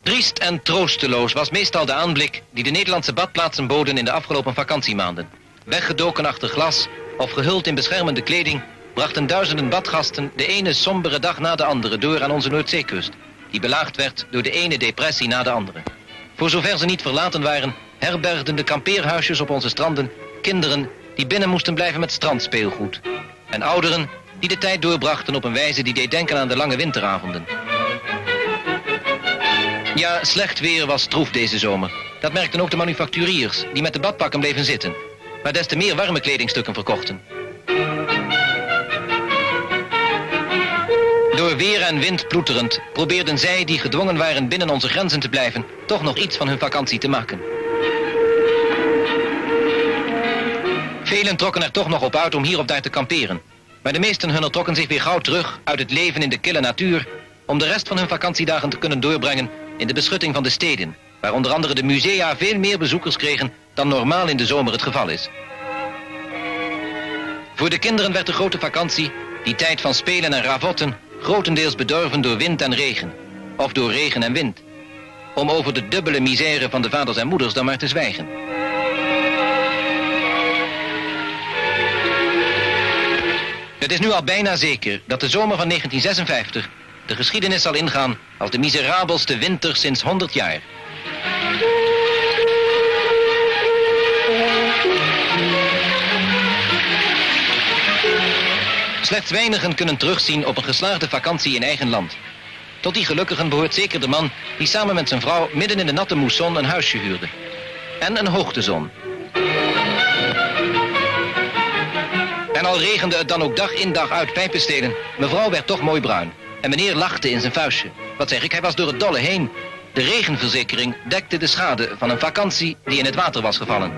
Triest en troosteloos was meestal de aanblik die de Nederlandse badplaatsen boden in de afgelopen vakantiemaanden. Weggedoken achter glas of gehuld in beschermende kleding brachten duizenden badgasten de ene sombere dag na de andere door aan onze Noordzeekust, die belaagd werd door de ene depressie na de andere. Voor zover ze niet verlaten waren, herbergden de kampeerhuisjes op onze stranden kinderen die binnen moesten blijven met strandspeelgoed. En ouderen die de tijd doorbrachten op een wijze die deed denken aan de lange winteravonden. Ja, slecht weer was troef deze zomer. Dat merkten ook de manufacturiers, die met de badpakken bleven zitten, maar des te meer warme kledingstukken verkochten. Door weer en wind ploeterend probeerden zij, die gedwongen waren binnen onze grenzen te blijven, toch nog iets van hun vakantie te maken. Velen trokken er toch nog op uit om hier of daar te kamperen, maar de meesten hunner trokken zich weer gauw terug uit het leven in de kille natuur om de rest van hun vakantiedagen te kunnen doorbrengen in de beschutting van de steden, waar onder andere de musea veel meer bezoekers kregen dan normaal in de zomer het geval is. Voor de kinderen werd de grote vakantie, die tijd van spelen en ravotten, grotendeels bedorven door wind en regen, of door regen en wind, om over de dubbele misère van de vaders en moeders dan maar te zwijgen. Het is nu al bijna zeker dat de zomer van 1956 de geschiedenis zal ingaan als de miserabelste winter sinds 100 jaar. Slechts weinigen kunnen terugzien op een geslaagde vakantie in eigen land. Tot die gelukkigen behoort zeker de man die samen met zijn vrouw midden in de natte moesson een huisje huurde. En een hoogtezon. En al regende het dan ook dag in dag uit pijpen stelen, mevrouw werd toch mooi bruin. En meneer lachte in zijn vuistje. Wat zeg ik, hij was door het dolle heen. De regenverzekering dekte de schade van een vakantie die in het water was gevallen.